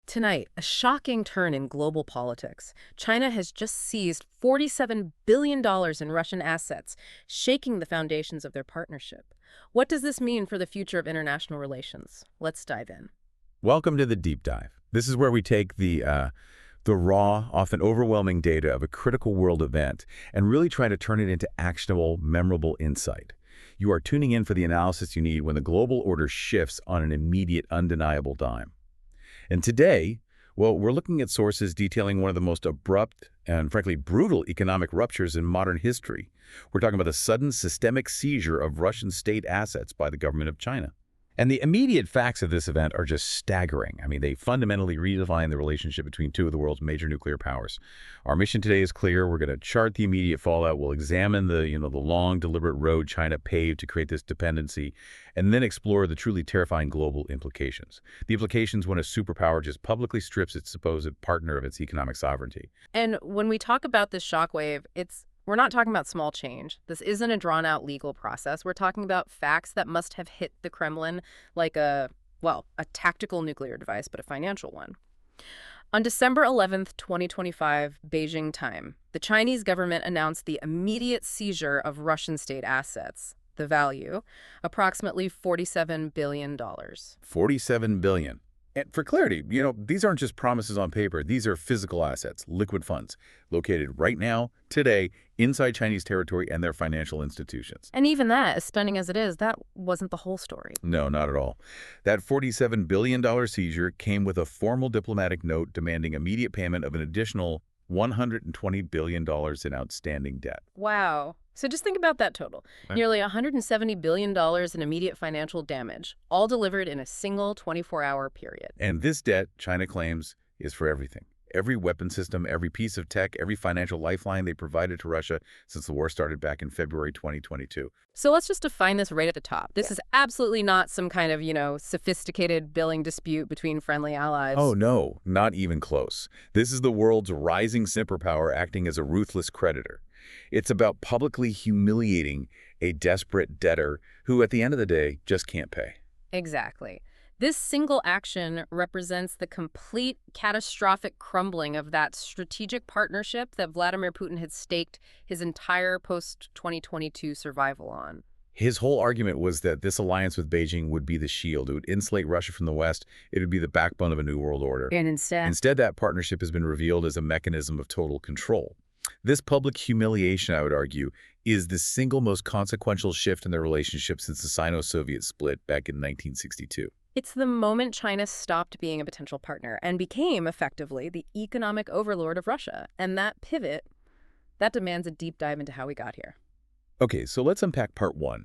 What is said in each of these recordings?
Tonight, a shocking turn in global politics. China has just seized $47 billion in Russian assets, shaking the foundations of their partnership. What does this mean for the future of international relations? Let's dive in. Welcome to the deep dive. This is where we take the raw, often overwhelming data of a critical world event and really try to turn it into actionable, memorable insight. You are tuning in for the analysis you need when the global order shifts on an immediate, undeniable dime. And today, well, we're looking at sources detailing one of the most abrupt and, frankly, brutal economic ruptures in modern history. We're talking about the sudden systemic seizure of Russian state assets by the government of China. And the immediate facts of this event are just staggering. I mean, they fundamentally redefine the relationship between two of the world's major nuclear powers. Our mission today is clear. We're going to chart the immediate fallout. We'll examine the long, deliberate road China paved to create this dependency, and then explore the truly terrifying global implications. The implications when a superpower just publicly strips its supposed partner of its economic sovereignty. And when we talk about this shockwave, we're not talking about small change. This isn't a drawn-out legal process. We're talking about facts that must have hit the Kremlin like a tactical nuclear device, but a financial one. On December 11th, 2025, Beijing time, the Chinese government announced the immediate seizure of Russian state assets. The value, approximately $47 billion. $47 billion. And for clarity, these aren't just promises on paper. These are physical assets, liquid funds, located right now, today, inside Chinese territory and their financial institutions. And even that, as stunning as it is, that wasn't the whole story. No, not at all. That $47 billion seizure came with a formal diplomatic note demanding immediate payment of an additional $120 billion in outstanding debt. Wow. So just think about that total. Right. Nearly $170 billion in immediate financial damage, all delivered in a single 24-hour period. And this debt, China claims, is for everything. Every weapon system, every piece of tech, every financial lifeline they provided to Russia since the war started back in February 2022. So let's just define this right at the top. This is absolutely not some kind of, sophisticated billing dispute between friendly allies. Oh, no, not even close. This is the world's rising superpower acting as a ruthless creditor. It's about publicly humiliating a desperate debtor who, at the end of the day, just can't pay. Exactly. This single action represents the complete catastrophic crumbling of that strategic partnership that Vladimir Putin had staked his entire post-2022 survival on. His whole argument was that this alliance with Beijing would be the shield. It would insulate Russia from the West. It would be the backbone of a new world order. And instead, that partnership has been revealed as a mechanism of total control. This public humiliation, I would argue, is the single most consequential shift in their relationship since the Sino-Soviet split back in 1962. It's the moment China stopped being a potential partner and became, effectively, the economic overlord of Russia. And that pivot, that demands a deep dive into how we got here. Okay, so let's unpack part one,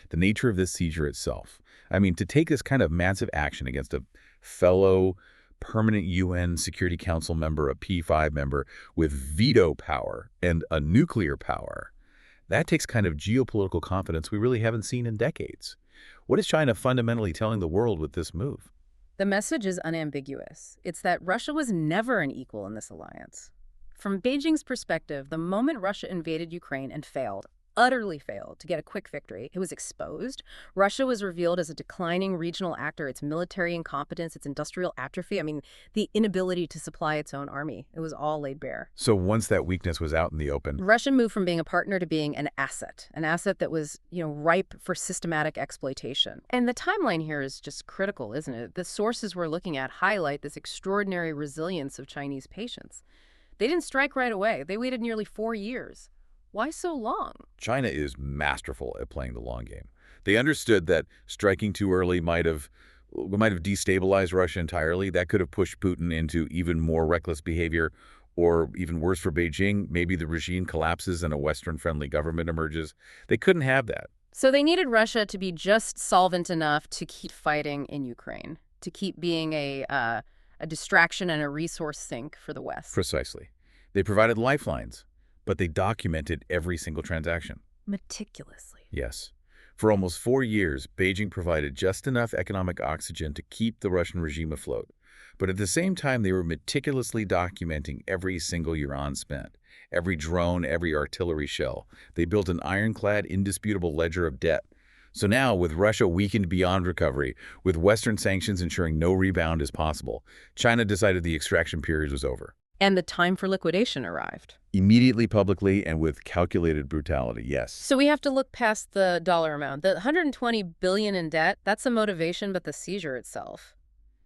the nature of this seizure itself. I mean, to take this kind of massive action against a fellow permanent UN Security Council member, a P5 member with veto power and a nuclear power, that takes kind of geopolitical confidence we really haven't seen in decades. What is China fundamentally telling the world with this move? The message is unambiguous. It's that Russia was never an equal in this alliance. From Beijing's perspective, the moment Russia invaded Ukraine and failed, utterly failed, to get a quick victory, it was exposed. Russia was revealed as a declining regional actor, its military incompetence, its industrial atrophy, the inability to supply its own army. It was all laid bare. So once that weakness was out in the open, Russia moved from being a partner to being an asset that was, ripe for systematic exploitation. And the timeline here is just critical, isn't it? The sources we're looking at highlight this extraordinary resilience of Chinese patience. They didn't strike right away. They waited nearly 4 years. Why so long? China is masterful at playing the long game. They understood that striking too early might have destabilized Russia entirely. That could have pushed Putin into even more reckless behavior, or even worse for Beijing, maybe the regime collapses and a Western-friendly government emerges. They couldn't have that. So they needed Russia to be just solvent enough to keep fighting in Ukraine, to keep being a distraction and a resource sink for the West. Precisely. They provided lifelines, but they documented every single transaction. Meticulously. Yes. For almost 4 years, Beijing provided just enough economic oxygen to keep the Russian regime afloat. But at the same time, they were meticulously documenting every single yuan spent, every drone, every artillery shell. They built an ironclad, indisputable ledger of debt. So now, with Russia weakened beyond recovery, with Western sanctions ensuring no rebound is possible, China decided the extraction period was over. And the time for liquidation arrived. Immediately, publicly, and with calculated brutality, yes. So we have to look past the dollar amount. The 120 billion in debt, that's a motivation, but the seizure itself,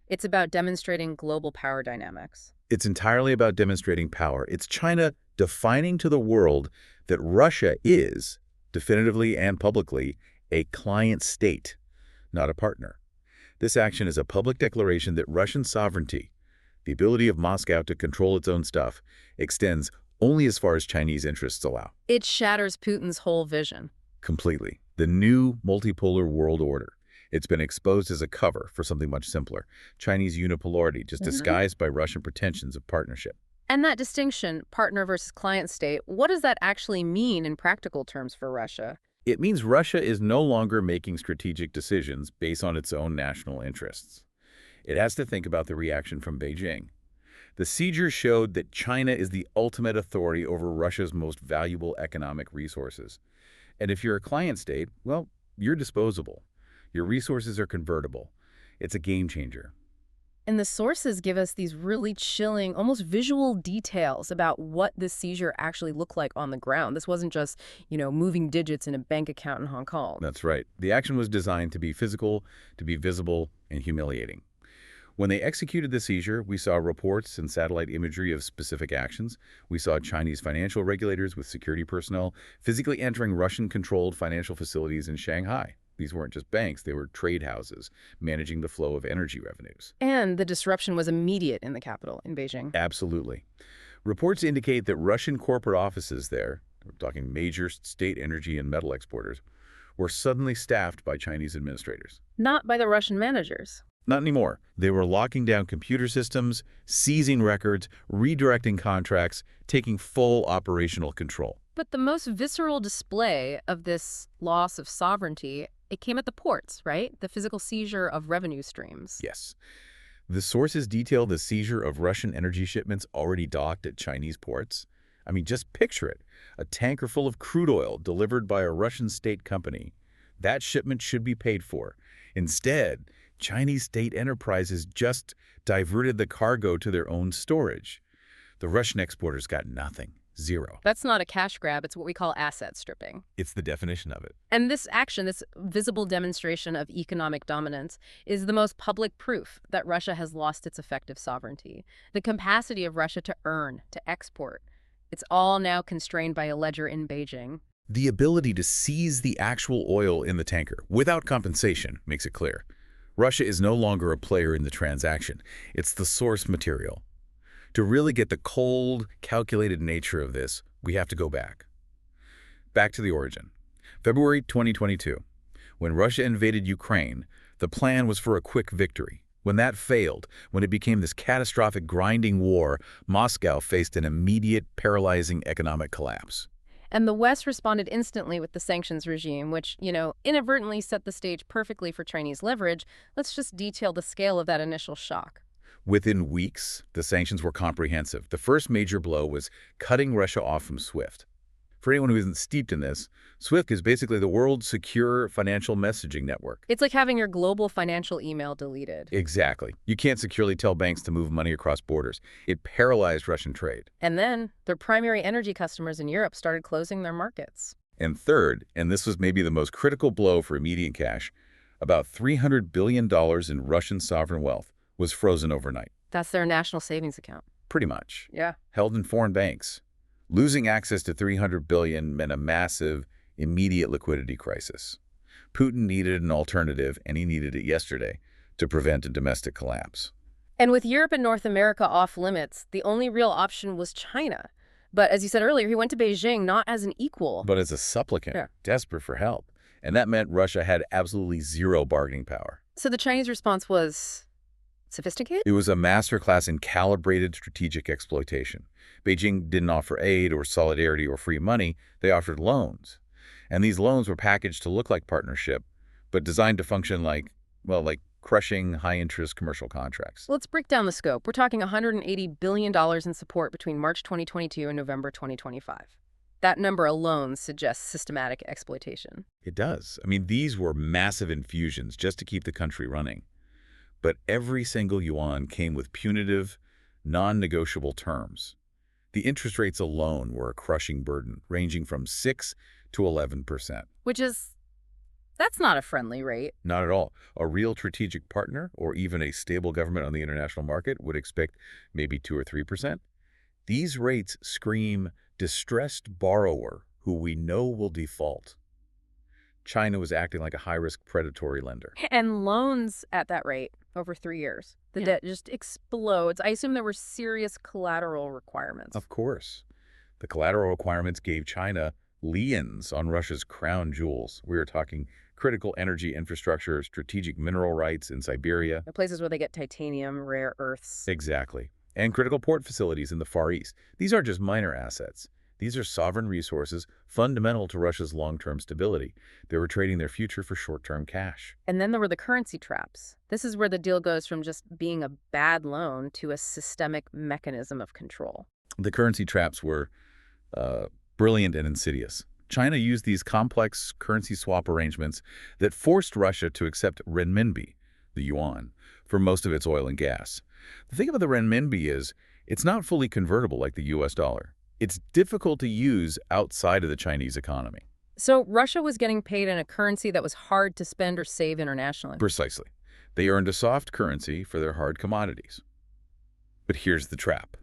it's about demonstrating global power dynamics. It's entirely about demonstrating power. It's China defining to the world that Russia is, definitively and publicly, a client state, not a partner. This action is a public declaration that Russian sovereignty, the ability of Moscow to control its own stuff, extends only as far as Chinese interests allow. It shatters Putin's whole vision. Completely. The new multipolar world order. It's been exposed as a cover for something much simpler, Chinese unipolarity, just disguised by Russian pretensions of partnership. And that distinction, partner versus client state, what does that actually mean in practical terms for Russia? It means Russia is no longer making strategic decisions based on its own national interests. It has to think about the reaction from Beijing. The seizure showed that China is the ultimate authority over Russia's most valuable economic resources. And if you're a client state, well, you're disposable. Your resources are convertible. It's a game changer. And the sources give us these really chilling, almost visual details about what this seizure actually looked like on the ground. This wasn't just, moving digits in a bank account in Hong Kong. That's right. The action was designed to be physical, to be visible, and humiliating. When they executed the seizure, we saw reports and satellite imagery of specific actions. We saw Chinese financial regulators with security personnel physically entering Russian-controlled financial facilities in Shanghai. These weren't just banks, they were trade houses, managing the flow of energy revenues. And the disruption was immediate in the capital, in Beijing. Absolutely. Reports indicate that Russian corporate offices there, we're talking major state energy and metal exporters, were suddenly staffed by Chinese administrators. Not by the Russian managers. Not anymore. They were locking down computer systems, seizing records, redirecting contracts, taking full operational control. But the most visceral display of this loss of sovereignty, it came at the ports, right? The physical seizure of revenue streams. Yes. The sources detail the seizure of Russian energy shipments already docked at Chinese ports. I mean, just picture it. A tanker full of crude oil delivered by a Russian state company. That shipment should be paid for. Instead, Chinese state enterprises just diverted the cargo to their own storage. The Russian exporters got nothing. Zero. That's not a cash grab. It's what we call asset stripping. It's the definition of it. And this action, this visible demonstration of economic dominance, is the most public proof that Russia has lost its effective sovereignty. The capacity of Russia to earn, to export, it's all now constrained by a ledger in Beijing. The ability to seize the actual oil in the tanker without compensation makes it clear. Russia is no longer a player in the transaction. It's the source material. To really get the cold, calculated nature of this, we have to go back. Back to the origin. February 2022. When Russia invaded Ukraine, the plan was for a quick victory. When that failed, when it became this catastrophic grinding war, Moscow faced an immediate, paralyzing economic collapse. And the West responded instantly with the sanctions regime, which, inadvertently set the stage perfectly for Chinese leverage. Let's just detail the scale of that initial shock. Within weeks, the sanctions were comprehensive. The first major blow was cutting Russia off from SWIFT. For anyone who isn't steeped in this, SWIFT is basically the world's secure financial messaging network. It's like having your global financial email deleted. Exactly. You can't securely tell banks to move money across borders. It paralyzed Russian trade. And then their primary energy customers in Europe started closing their markets. And third, and this was maybe the most critical blow for immediate cash, about $300 billion in Russian sovereign wealth was frozen overnight. That's their national savings account. Pretty much. Yeah. Held in foreign banks. Losing access to $300 billion meant a massive, immediate liquidity crisis. Putin needed an alternative, and he needed it yesterday, to prevent a domestic collapse. And with Europe and North America off limits, the only real option was China. But as you said earlier, he went to Beijing not as an equal, but as a supplicant, desperate for help. And that meant Russia had absolutely zero bargaining power. So the Chinese response was sophisticated? It was a masterclass in calibrated strategic exploitation. Beijing didn't offer aid or solidarity or free money. They offered loans. And these loans were packaged to look like partnership, but designed to function like crushing high-interest commercial contracts. Let's break down the scope. We're talking $180 billion in support between March 2022 and November 2025. That number alone suggests systematic exploitation. It does. I mean, these were massive infusions just to keep the country running. But every single yuan came with punitive, non-negotiable terms. The interest rates alone were a crushing burden, ranging from 6 to 11%. That's not a friendly rate. Not at all. A real strategic partner, or even a stable government on the international market, would expect maybe 2 or 3%. These rates scream distressed borrower who we know will default. China was acting like a high-risk predatory lender. And loans at that rate over 3 years. The debt just explodes. I assume there were serious collateral requirements. Of course. The collateral requirements gave China liens on Russia's crown jewels. We were talking critical energy infrastructure, strategic mineral rights in Siberia. The places where they get titanium, rare earths. Exactly. And critical port facilities in the Far East. These aren't just minor assets. These are sovereign resources fundamental to Russia's long-term stability. They were trading their future for short-term cash. And then there were the currency traps. This is where the deal goes from just being a bad loan to a systemic mechanism of control. The currency traps were brilliant and insidious. China used these complex currency swap arrangements that forced Russia to accept renminbi, the yuan, for most of its oil and gas. The thing about the renminbi is it's not fully convertible like the US dollar. It's difficult to use outside of the Chinese economy. So Russia was getting paid in a currency that was hard to spend or save internationally. Precisely. They earned a soft currency for their hard commodities. But here's the trap.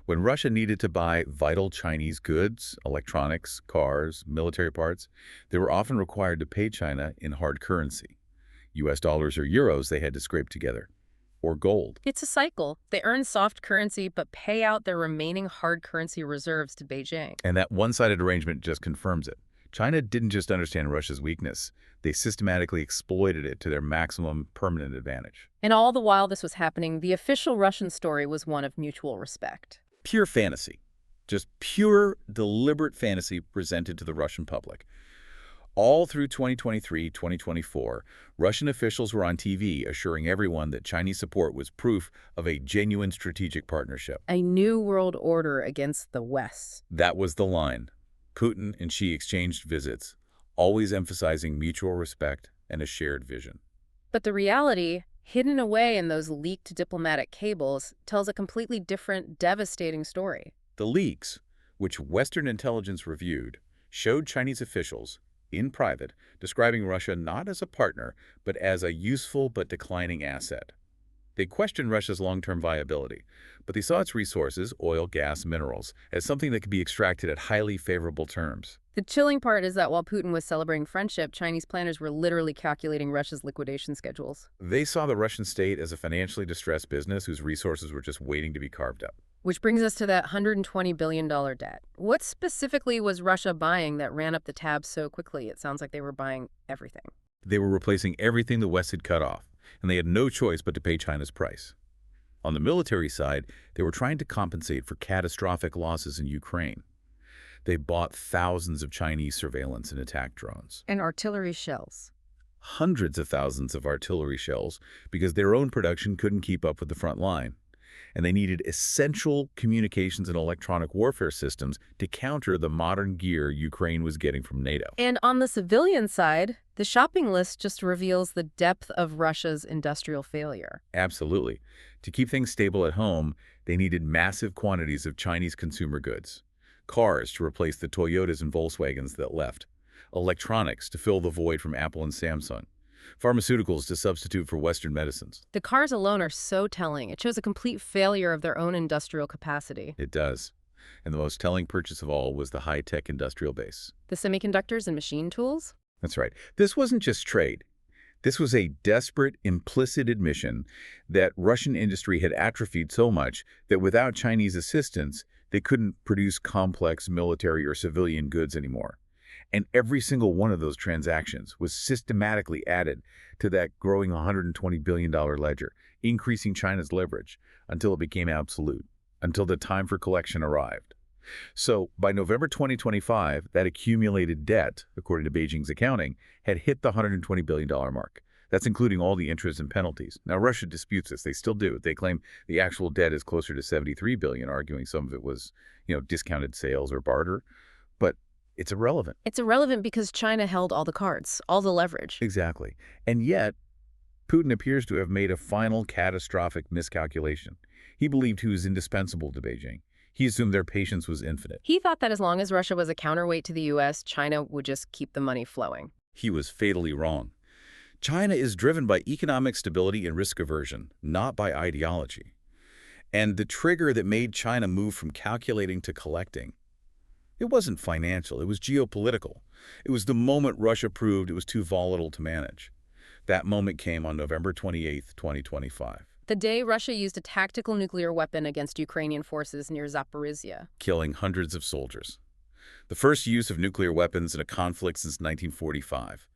When Russia needed to buy vital Chinese goods, electronics, cars, military parts, they were often required to pay China in hard currency. US dollars or euros they had to scrape together. Or gold. It's a cycle. They earn soft currency but pay out their remaining hard currency reserves to Beijing. And that one-sided arrangement just confirms it. China didn't just understand Russia's weakness. They systematically exploited it to their maximum permanent advantage. And all the while this was happening, the official Russian story was one of mutual respect. Pure fantasy. Just pure, deliberate fantasy presented to the Russian public. All through 2023, 2024, Russian officials were on TV assuring everyone that Chinese support was proof of a genuine strategic partnership. A new world order against the West. That was the line. Putin and Xi exchanged visits, always emphasizing mutual respect and a shared vision. But the reality, hidden away in those leaked diplomatic cables, tells a completely different, devastating story. The leaks, which Western intelligence reviewed, showed Chinese officials, in private, describing Russia not as a partner, but as a useful but declining asset. They questioned Russia's long-term viability, but they saw its resources, oil, gas, minerals, as something that could be extracted at highly favorable terms. The chilling part is that while Putin was celebrating friendship, Chinese planners were literally calculating Russia's liquidation schedules. They saw the Russian state as a financially distressed business whose resources were just waiting to be carved up. Which brings us to that $120 billion debt. What specifically was Russia buying that ran up the tab so quickly? It sounds like they were buying everything. They were replacing everything the West had cut off, and they had no choice but to pay China's price. On the military side, they were trying to compensate for catastrophic losses in Ukraine. They bought thousands of Chinese surveillance and attack drones. And artillery shells. Hundreds of thousands of artillery shells because their own production couldn't keep up with the front line. And they needed essential communications and electronic warfare systems to counter the modern gear Ukraine was getting from NATO. And on the civilian side, the shopping list just reveals the depth of Russia's industrial failure. Absolutely. To keep things stable at home, they needed massive quantities of Chinese consumer goods. Cars to replace the Toyotas and Volkswagens that left. Electronics to fill the void from Apple and Samsung. Pharmaceuticals to substitute for Western medicines. The cars alone are so telling. It shows a complete failure of their own industrial capacity. It does. And the most telling purchase of all was the high-tech industrial base. The semiconductors and machine tools? That's right. This wasn't just trade. This was a desperate, implicit admission that Russian industry had atrophied so much that without Chinese assistance, they couldn't produce complex military or civilian goods anymore. And every single one of those transactions was systematically added to that growing $120 billion ledger, increasing China's leverage until it became absolute, until the time for collection arrived. So by November 2025, that accumulated debt, according to Beijing's accounting, had hit the $120 billion mark. That's including all the interest and penalties. Now, Russia disputes this. They still do. They claim the actual debt is closer to $73 billion, arguing some of it was, discounted sales or barter. But it's irrelevant. It's irrelevant because China held all the cards, all the leverage. Exactly. And yet, Putin appears to have made a final catastrophic miscalculation. He believed he was indispensable to Beijing. He assumed their patience was infinite. He thought that as long as Russia was a counterweight to the U.S., China would just keep the money flowing. He was fatally wrong. China is driven by economic stability and risk aversion, not by ideology. And the trigger that made China move from calculating to collecting, it wasn't financial, it was geopolitical. It was the moment Russia proved it was too volatile to manage. That moment came on November 28, 2025. The day Russia used a tactical nuclear weapon against Ukrainian forces near Zaporizhia, Killing hundreds of soldiers. The first use of nuclear weapons in a conflict since 1945.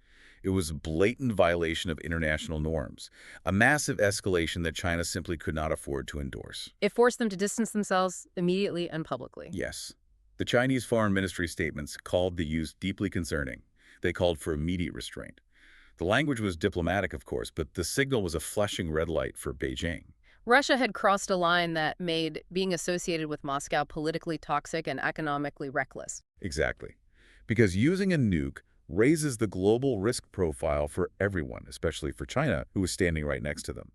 It was a blatant violation of international norms, a massive escalation that China simply could not afford to endorse. It forced them to distance themselves immediately and publicly. Yes. The Chinese Foreign Ministry statements called the use deeply concerning. They called for immediate restraint. The language was diplomatic, of course, but the signal was a flashing red light for Beijing. Russia had crossed a line that made being associated with Moscow politically toxic and economically reckless. Exactly. Because using a nuke raises the global risk profile for everyone, especially for China, who was standing right next to them.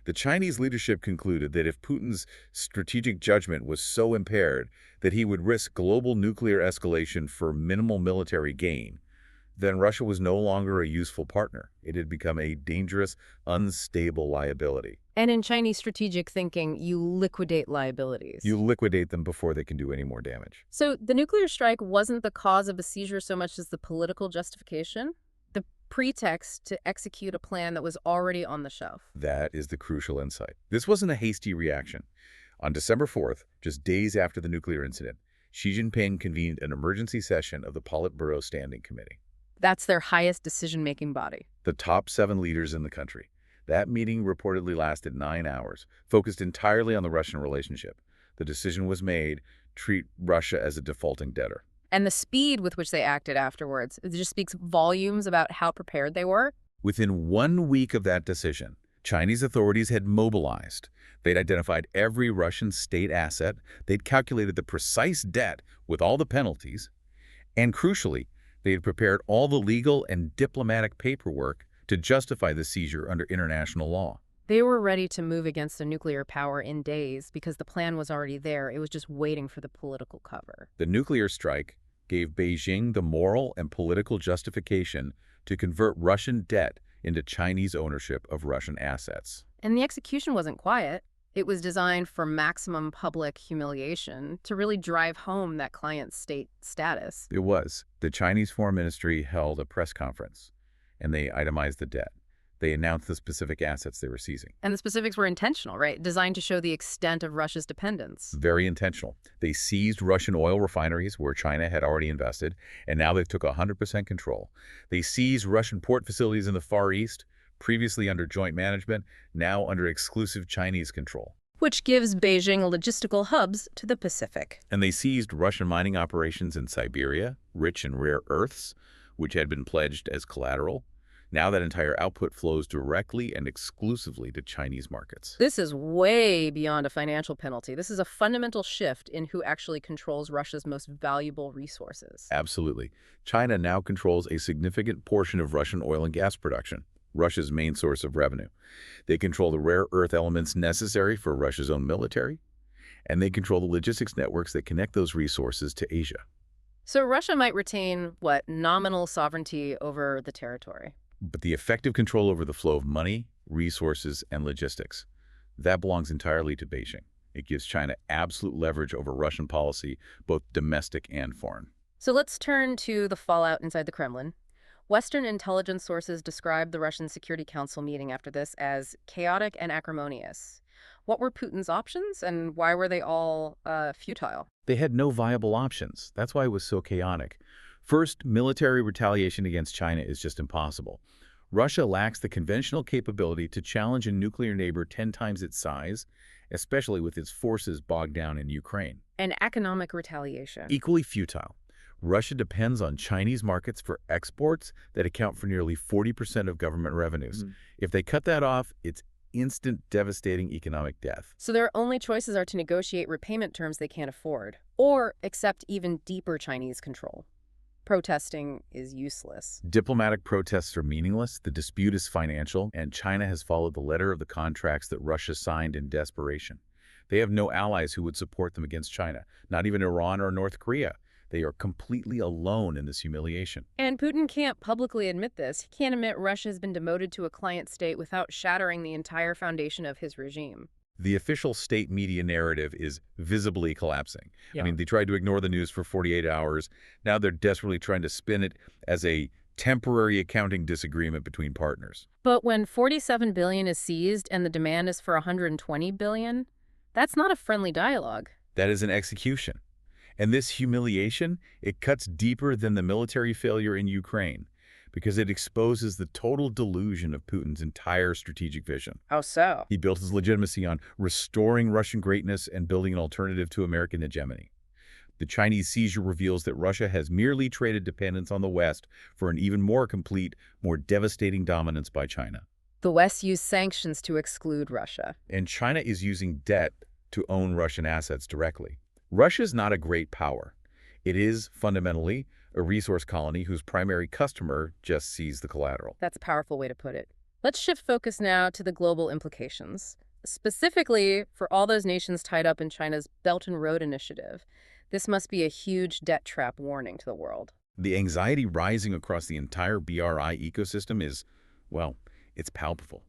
The Chinese leadership concluded that if Putin's strategic judgment was so impaired that he would risk global nuclear escalation for minimal military gain, then Russia was no longer a useful partner. It had become a dangerous, unstable liability. And in Chinese strategic thinking, you liquidate liabilities. You liquidate them before they can do any more damage. So the nuclear strike wasn't the cause of the seizure so much as the political justification, the pretext to execute a plan that was already on the shelf. That is the crucial insight. This wasn't a hasty reaction. On December 4th, just days after the nuclear incident, Xi Jinping convened an emergency session of the Politburo Standing Committee. That's their highest decision-making body. The top 7 leaders in the country. That meeting reportedly lasted 9 hours, focused entirely on the Russian relationship. The decision was made, treat Russia as a defaulting debtor. And the speed with which they acted afterwards, it just speaks volumes about how prepared they were. Within 1 week of that decision, Chinese authorities had mobilized. They'd identified every Russian state asset. They'd calculated the precise debt with all the penalties. And crucially, they had prepared all the legal and diplomatic paperwork to justify the seizure under international law. They were ready to move against a nuclear power in days because the plan was already there. It was just waiting for the political cover. The nuclear strike gave Beijing the moral and political justification to convert Russian debt into Chinese ownership of Russian assets. And the execution wasn't quiet. It was designed for maximum public humiliation to really drive home that client state status. It was. The Chinese Foreign Ministry held a press conference, and they itemized the debt. They announced the specific assets they were seizing. And the specifics were intentional, right? Designed to show the extent of Russia's dependence. Very intentional. They seized Russian oil refineries where China had already invested, and now they took 100% control. They seized Russian port facilities in the Far East, previously under joint management, now under exclusive Chinese control. Which gives Beijing logistical hubs to the Pacific. And they seized Russian mining operations in Siberia, rich in rare earths, which had been pledged as collateral. Now that entire output flows directly and exclusively to Chinese markets. This is way beyond a financial penalty. This is a fundamental shift in who actually controls Russia's most valuable resources. Absolutely. China now controls a significant portion of Russian oil and gas production, Russia's main source of revenue. They control the rare earth elements necessary for Russia's own military, and they control the logistics networks that connect those resources to Asia. So Russia might retain, what, nominal sovereignty over the territory. But the effective control over the flow of money, resources, and logistics, that belongs entirely to Beijing. It gives China absolute leverage over Russian policy, both domestic and foreign. So let's turn to the fallout inside the Kremlin. Western intelligence sources described the Russian Security Council meeting after this as chaotic and acrimonious. What were Putin's options, and why were they all futile? They had no viable options. That's why it was so chaotic. First, military retaliation against China is just impossible. Russia lacks the conventional capability to challenge a nuclear neighbor 10 times its size, especially with its forces bogged down in Ukraine. And economic retaliation. Equally futile. Russia depends on Chinese markets for exports that account for nearly 40% of government revenues. If they cut that off, it's instant, devastating economic death. So their only choices are to negotiate repayment terms they can't afford, or accept even deeper Chinese control. Protesting is useless. Diplomatic protests are meaningless, the dispute is financial, and China has followed the letter of the contracts that Russia signed in desperation. They have no allies who would support them against China, not even Iran or North Korea. They are completely alone in this humiliation. And Putin can't publicly admit this. He can't admit Russia has been demoted to a client state without shattering the entire foundation of his regime. The official state media narrative is visibly collapsing. Yeah. I mean, they tried to ignore the news for 48 hours. Now they're desperately trying to spin it as a temporary accounting disagreement between partners. But when 47 billion is seized and the demand is for 120 billion, that's not a friendly dialogue. That is an execution. And this humiliation, it cuts deeper than the military failure in Ukraine because it exposes the total delusion of Putin's entire strategic vision. How so? He built his legitimacy on restoring Russian greatness and building an alternative to American hegemony. The Chinese seizure reveals that Russia has merely traded dependence on the West for an even more complete, more devastating dominance by China. The West used sanctions to exclude Russia. And China is using debt to own Russian assets directly. Russia is not a great power. It is, fundamentally, a resource colony whose primary customer just sees the collateral. That's a powerful way to put it. Let's shift focus now to the global implications. Specifically, for all those nations tied up in China's Belt and Road Initiative, this must be a huge debt trap warning to the world. The anxiety rising across the entire BRI ecosystem is, well, it's palpable.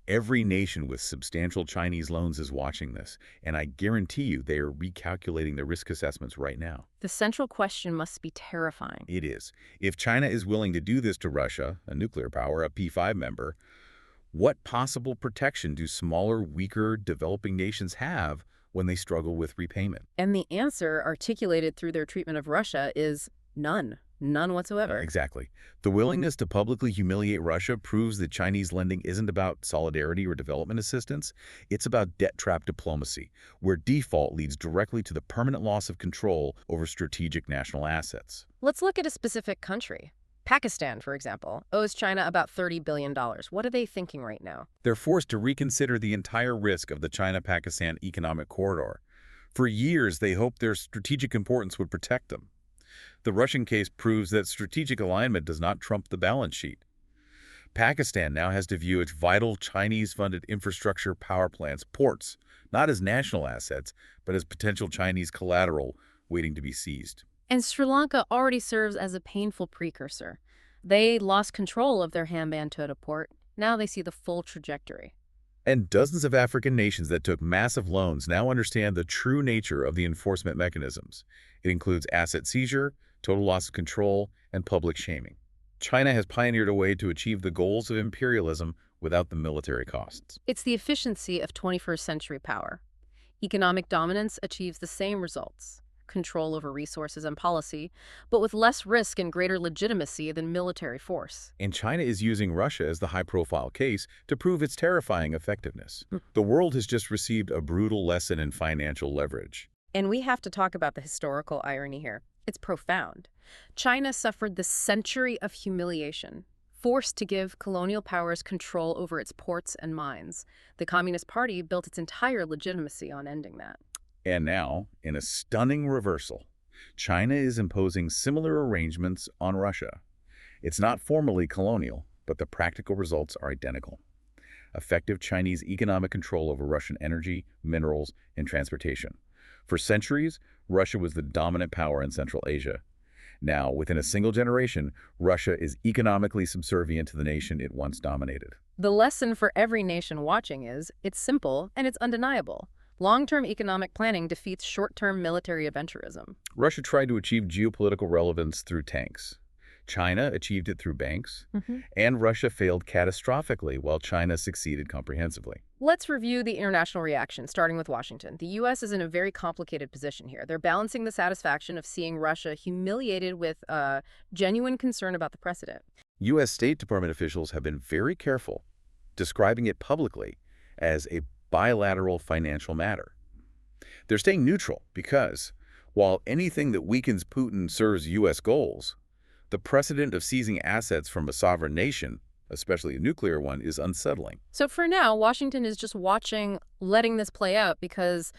Every nation with substantial Chinese loans is watching this, and I guarantee you they are recalculating their risk assessments right now. The central question must be terrifying. It is. If China is willing to do this to Russia, a nuclear power, a P5 member, what possible protection do smaller, weaker, developing nations have when they struggle with repayment? And the answer, articulated through their treatment of Russia, is none. None whatsoever. Exactly. The willingness to publicly humiliate Russia proves that Chinese lending isn't about solidarity or development assistance. It's about debt trap diplomacy, where default leads directly to the permanent loss of control over strategic national assets. Let's look at a specific country. Pakistan, for example, owes China about $30 billion. What are they thinking right now? They're forced to reconsider the entire risk of the China-Pakistan economic corridor. For years, they hoped their strategic importance would protect them. The Russian case proves that strategic alignment does not trump the balance sheet. Pakistan now has to view its vital Chinese-funded infrastructure power plants, ports, not as national assets, but as potential Chinese collateral waiting to be seized. And Sri Lanka already serves as a painful precursor. They lost control of their Hambantota port. Now they see the full trajectory. And dozens of African nations that took massive loans now understand the true nature of the enforcement mechanisms. It includes asset seizure, total loss of control, and public shaming. China has pioneered a way to achieve the goals of imperialism without the military costs. It's the efficiency of 21st century power. Economic dominance achieves the same results. Control over resources and policy, but with less risk and greater legitimacy than military force. And China is using Russia as the high-profile case to prove its terrifying effectiveness. The world has just received a brutal lesson in financial leverage. And we have to talk about the historical irony here. It's profound. China suffered the century of humiliation, forced to give colonial powers control over its ports and mines. The Communist Party built its entire legitimacy on ending that. And now, in a stunning reversal, China is imposing similar arrangements on Russia. It's not formally colonial, but the practical results are identical. Effective Chinese economic control over Russian energy, minerals, and transportation. For centuries, Russia was the dominant power in Central Asia. Now, within a single generation, Russia is economically subservient to the nation it once dominated. The lesson for every nation watching is, it's simple and it's undeniable. Long-term economic planning defeats short-term military adventurism. Russia tried to achieve geopolitical relevance through tanks. China achieved it through banks, and Russia failed catastrophically while China succeeded comprehensively. Let's review the international reaction, starting with Washington. The U.S. is in a very complicated position here. They're balancing the satisfaction of seeing Russia humiliated with genuine concern about the precedent. U.S. State Department officials have been very careful, describing it publicly as a bilateral financial matter. They're staying neutral because, while anything that weakens Putin serves U.S. goals, the precedent of seizing assets from a sovereign nation, especially a nuclear one, is unsettling. So for now, Washington is just watching, letting this play out because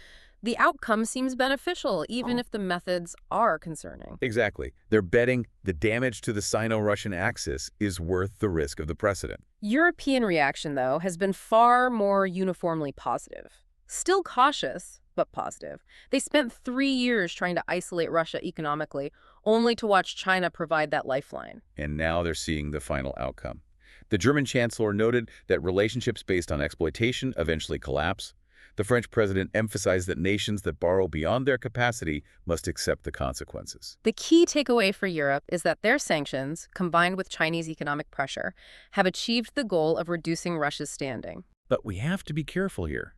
the outcome seems beneficial, even if the methods are concerning. Exactly. They're betting the damage to the Sino-Russian axis is worth the risk of the precedent. European reaction, though, has been far more uniformly positive. Still cautious, but positive. They spent 3 years trying to isolate Russia economically, only to watch China provide that lifeline. And now they're seeing the final outcome. The German chancellor noted that relationships based on exploitation eventually collapse. The French president emphasized that nations that borrow beyond their capacity must accept the consequences. The key takeaway for Europe is that their sanctions, combined with Chinese economic pressure, have achieved the goal of reducing Russia's standing. But we have to be careful here.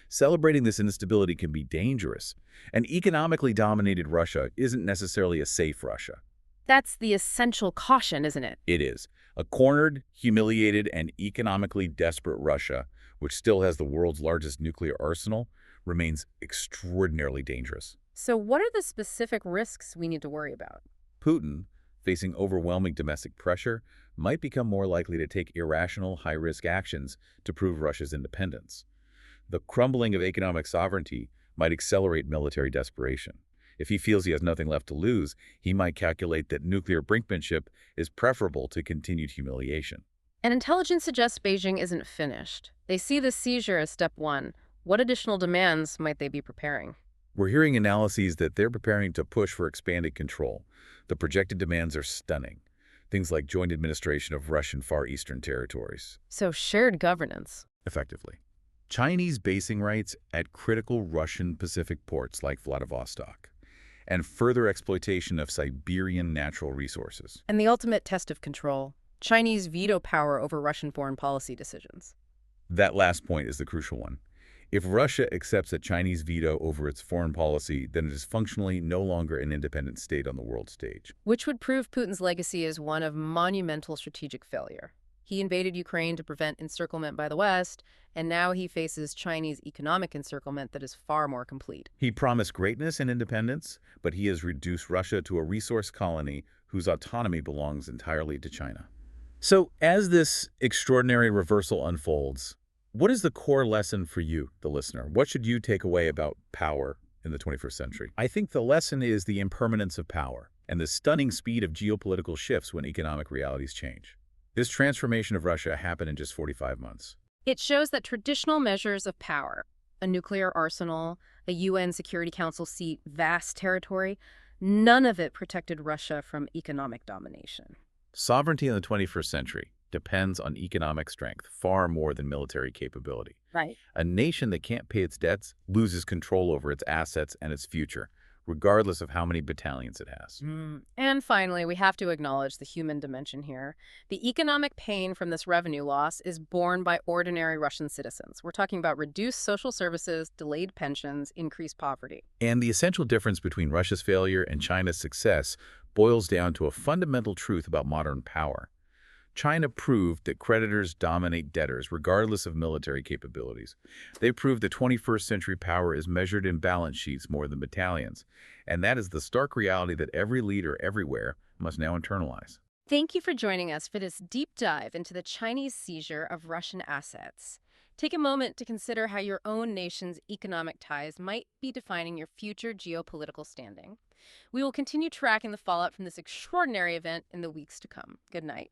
Celebrating this instability can be dangerous. An economically dominated Russia isn't necessarily a safe Russia. That's the essential caution, isn't it? It is. A cornered, humiliated, and economically desperate Russia, which still has the world's largest nuclear arsenal, remains extraordinarily dangerous. So what are the specific risks we need to worry about? Putin, facing overwhelming domestic pressure, might become more likely to take irrational, high-risk actions to prove Russia's independence. The crumbling of economic sovereignty might accelerate military desperation. If he feels he has nothing left to lose, he might calculate that nuclear brinkmanship is preferable to continued humiliation. And intelligence suggests Beijing isn't finished. They see the seizure as step one. What additional demands might they be preparing? We're hearing analyses that they're preparing to push for expanded control. The projected demands are stunning. Things like joint administration of Russian Far Eastern territories. So shared governance. Effectively. Chinese basing rights at critical Russian Pacific ports like Vladivostok, and further exploitation of Siberian natural resources. And the ultimate test of control, Chinese veto power over Russian foreign policy decisions. That last point is the crucial one. If Russia accepts a Chinese veto over its foreign policy, then it is functionally no longer an independent state on the world stage. Which would prove Putin's legacy as one of monumental strategic failure. He invaded Ukraine to prevent encirclement by the West, and now he faces Chinese economic encirclement that is far more complete. He promised greatness and independence, but he has reduced Russia to a resource colony whose autonomy belongs entirely to China. So, as this extraordinary reversal unfolds, what is the core lesson for you, the listener? What should you take away about power in the 21st century? I think the lesson is the impermanence of power and the stunning speed of geopolitical shifts when economic realities change. This transformation of Russia happened in just 45 months. It shows that traditional measures of power, a nuclear arsenal, a UN Security Council seat, vast territory, none of it protected Russia from economic domination. Sovereignty in the 21st century depends on economic strength far more than military capability. Right. A nation that can't pay its debts loses control over its assets and its future, regardless of how many battalions it has. And finally, we have to acknowledge the human dimension here. The economic pain from this revenue loss is borne by ordinary Russian citizens. We're talking about reduced social services, delayed pensions, increased poverty. And the essential difference between Russia's failure and China's success boils down to a fundamental truth about modern power. China proved that creditors dominate debtors regardless of military capabilities. They proved that 21st century power is measured in balance sheets more than battalions. And that is the stark reality that every leader everywhere must now internalize. Thank you for joining us for this deep dive into the Chinese seizure of Russian assets. Take a moment to consider how your own nation's economic ties might be defining your future geopolitical standing. We will continue tracking the fallout from this extraordinary event in the weeks to come. Good night.